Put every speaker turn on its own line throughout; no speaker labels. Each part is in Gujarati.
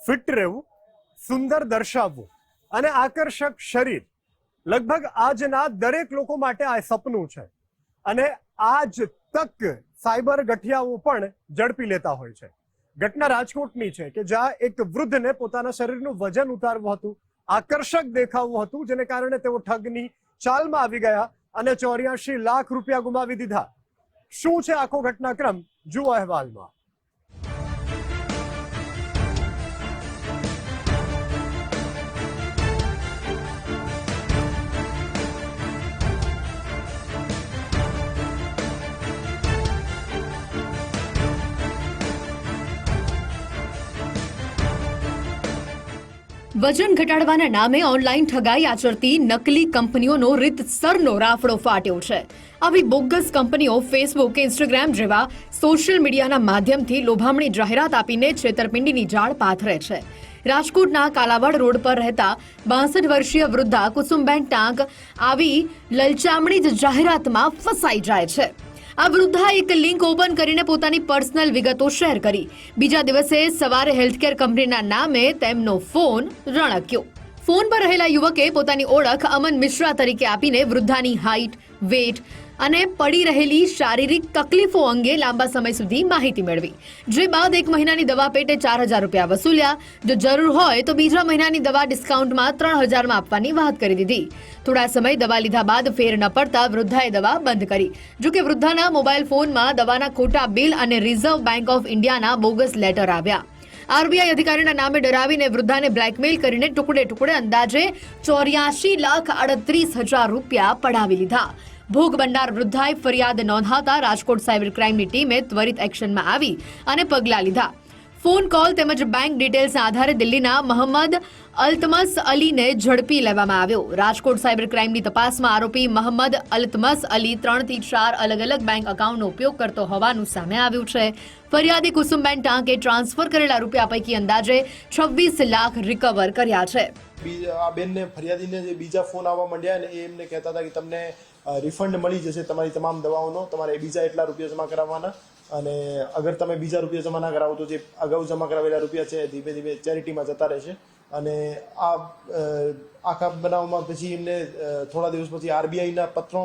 ફિટ રહેવું, સુંદર દર્શાવવું અને આકર્ષક શરીર લગભગ આજના દરેક લોકો માટે આ સપનું છે. અને આ જ તક સાયબર ગઠિયાઓ પણ ઝડપી લેતા હોય છે. ઘટના રાજકોટની છે કે જ્યાં એક વૃદ્ધને પોતાના શરીરનું વજન ઉતારવું હતું, આકર્ષક દેખાવું હતું, જેને કારણે તેઓ ઠગની ચાલમાં આવી ગયા અને 84 લાખ રૂપિયા ગુમાવી દીધા. શું છે આખો ઘટનાક્રમ, જુઓ અહેવાલમાં.
વજન ઘટાડવાના નામે ઓનલાઈન ઠગાઈ આચરતી નકલી કંપનીઓનો રીતસરનો રાફડો ફાટ્યો છે. આવી બોગસ કંપનીઓ ફેસબુક, ઇન્સ્ટાગ્રામ જેવા સોશિયલ મીડિયાના માધ્યમથી લોભામણી જાહેરાત આપીને છેતરપિંડીની જાળ પાથરે છે. રાજકોટના કાલાવાડ રોડ પર રહેતા 62 વર્ષીય વૃદ્ધા કુસુમબેન ટાંક આવી લલચામણી જ જાહેરાતમાં ફસાઈ જાય છે. આ વૃદ્ધા એક લિંક ઓપન કરીને પોતાની પર્સનલ વિગતો શેર કરી. બીજા દિવસે સવારે હેલ્થકેર કંપનીના નામે તેમનો ફોન રણક્યો. ફોન પર રહેલા યુવકે પોતાની ઓળખ અમન મિશ્રા તરીકે આપીને વૃદ્ધાની હાઇટ, વેટ અને પડી રહેલી શારીરિક તકલીફો અંગે લાંબા સમય સુધી માહિતી મેળવી. જે બાદ 1 મહિનાની દવા પેટે 4000 રૂપિયા વસૂલ્યા. જો જરૂર હોય તો બીજા મહિનાની દવા ડિસ્કાઉન્ટમાં 3000માં આપવાની વાત કરી દીધી. થોડા સમય દવા લીધા બાદ ફેર ન પડતા વૃદ્ધાએ દવા બંધ કરી. જોકે વૃદ્ધાના મોબાઈલ ફોનમાં દવાના ખોટા બિલ અને રિઝર્વ બેંક ઓફ ઇન્ડિયાના બોગસ લેટર આવ્યા. આરબીઆઈ અધિકારીના નામે ડરાવીને વૃદ્ધાને બ્લેકમેલ કરીને ટુકડે અંદાજે 84,38,000 રૂપિયા પડાવી લીધા. ભોગ બનનાર વૃદ્ધાએ ફરિયાદ નોંધાતા રાજકોટ સાયબર ક્રાઇમની ટીમે ત્વરિત એક્શનમાં આવી અને પગલાં લીધા. ફોન કોલ તેમજ બેંક ડિટેલ્સના આધારે દિલ્હીના મોહમ્મદ અલ્તમસ અલીને ઝડપી લેવામાં આવ્યો. રાજકોટ સાયબર ક્રાઇમની તપાસમાં આરોપી મોહમ્મદ અલ્તમસ અલી 3 થી 4 અલગ બેંક એકાઉન્ટનો ઉપયોગ કરતો હોવાનું સામે આવ્યું છે. ફરિયાદી કુસુમબેન ટાંકે ટ્રાન્સફર કરેલા રૂપિયા પૈકી અંદાજે 26 લાખ રિકવર કર્યા છે.
આ બેનને ફરિયાદીને જે બીજા ફોન આવવા માંડ્યા ને એ એમને કહેતા હતા કે તમને રિફંડ મળી જશે તમારી તમામ દવાઓનો, તમારે બીજા એટલા રૂપિયા જમા કરાવવાના અને અગર તમે બીજા રૂપિયા જમા ના કરાવો તો જે અગાઉ જમા કરાવેલા રૂપિયા છે ધીમે ધીમે ચેરિટીમાં જતા રહેશે. અને આ આખા બનાવમાં પછી એમને થોડા દિવસ પછી આરબીઆઈના પત્રો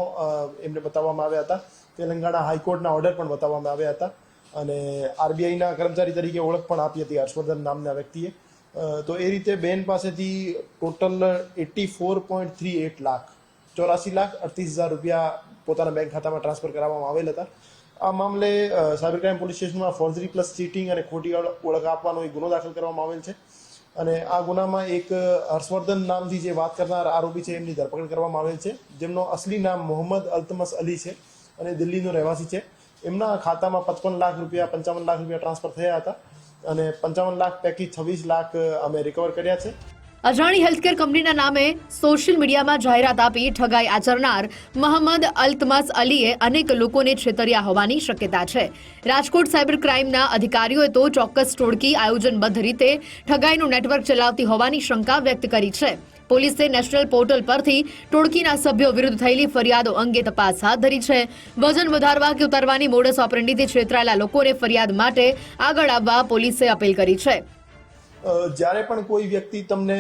એમને બતાવવામાં આવ્યા હતા. તેલંગાણા હાઈકોર્ટના ઓર્ડર પણ બતાવવામાં આવ્યા હતા અને આરબીઆઈના કર્મચારી તરીકે ઓળખ પણ આપી હતી હર્ષવર્ધન નામના વ્યક્તિએ. તો એ રીતે બેન પાસેથી ટોટલ 84.38 લાખ 84,38,000 રૂપિયા પોતાના બેંક ખાતામાં ટ્રાન્સફર કરાવવામાં આવેલ હતા. આ મામલે સાયબર ક્રાઇમ પોલીસ સ્ટેશનમાં ફોર્જરી પ્લસ ચીટિંગ અને ખોટી ઓળખ આપવાનો એક ગુનો દાખલ કરવામાં આવેલ છે. અને આ ગુનામાં એક હર્ષવર્ધન નામથી જે વાત કરનાર આરોપી છે એમની ધરપકડ કરવામાં આવેલ છે, જેમનો અસલી નામ મોહમ્મદ અલ્તમસ અલી છે અને દિલ્હીનો રહેવાસી છે. એમના ખાતામાં 55 લાખ રૂપિયા 55 લાખ રૂપિયા ટ્રાન્સફર થયા હતા અને 55 લાખ પૈકી 26 લાખ અમે રિકવર કર્યા છે.
અજાણી હેલ્થકેર કંપનીના નામે સોશિયલ મીડિયામાં જાહેરાત આપી ઠગાઈ આચરનાર મોહમ્મદ અલ્તમસ અલીએ અનેક લોકોને છેતર્યા હોવાની શક્યતા છે. રાજકોટ સાયબર ક્રાઇમના અધિકારીઓએ તો ચોક્કસ ટોળકી આયોજનબદ્ધ રીતે ઠગાઈનું નેટવર્ક ચલાવતી હોવાની શંકા વ્યક્ત કરી છે. પોલીસે નેશનલ પોર્ટલ પરથી ટોળકીના સભ્યો વિરુદ્ધ થયેલી ફરિયાદો અંગે તપાસ હાથ ધરી છે. વજન વધારવા કે ઉતારવાની મોડસ ઓપરેન્ડીથી છેતરાયેલા લોકોને ફરિયાદ માટે આગળ આવવા પોલીસે અપીલ કરી છે.
જ્યારે પણ કોઈ વ્યક્તિ તમને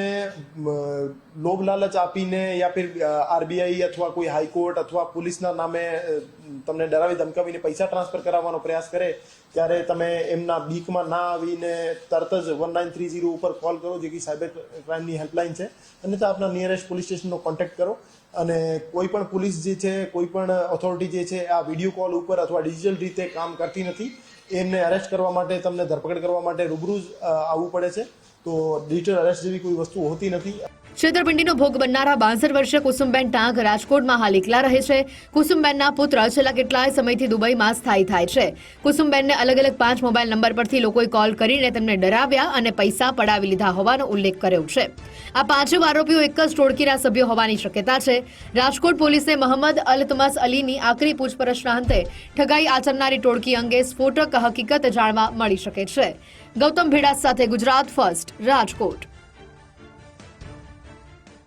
લોભ લાલચ આપીને યા ફિર આરબીઆઈ અથવા કોઈ હાઈકોર્ટ અથવા પોલીસના નામે તમને ડરાવી ધમકાવીને પૈસા ટ્રાન્સફર કરાવવાનો પ્રયાસ કરે ત્યારે તમે એમના બીકમાં ના આવીને તરત જ 1930 ઉપર કોલ કરો, જે કે સાયબર ક્રાઇમની હેલ્પલાઇન છે, અને તો આપના નિયરેસ્ટ પોલીસ સ્ટેશનનો કોન્ટેક્ટ કરો. અને કોઈ પણ પોલીસ જે છે, કોઈ પણ ઓથોરિટી જે છે આ વિડીયો કોલ ઉપર અથવા ડિજિટલ રીતે કામ કરતી નથી. એમને અરેસ્ટ કરવા માટે, તમને ધરપકડ કરવા માટે રૂબરૂ આવવું પડે છે. તો ડિજિટલ અરેસ્ટ જેવી કોઈ વસ્તુ હોતી નથી.
છેતરપિંડીનો ભોગ બનનારા 62 વર્ષીય કુસુમબેન ટાંક રાજકોટમાં હાલ એકલા રહે છે. કુસુમબેનના પુત્ર છેલ્લા કેટલાય સમયથી દુબઈમાં સ્થાયી થાય છે. કુસુમબેનને અલગ 5 મોબાઈલ નંબર પરથી લોકોએ કોલ કરીને તેમને ડરાવ્યા અને પૈસા પડાવી લીધા હોવાનો ઉલ્લેખ કર્યો છે. આ 5 આરોપીઓ એક જ ટોળકીના સભ્યો હોવાની શક્યતા છે. રાજકોટ પોલીસે મોહમ્મદ અલ્તમસ અલીની આકરી પૂછપરછના અંતે ઠગાઈ આચરનારી ટોળકી અંગે સ્ફોટક હકીકત જાણવા મળી શકે છે. ગૌતમ ભેડા સાથે ગુજરાત ફર્સ્ટ, રાજકોટ.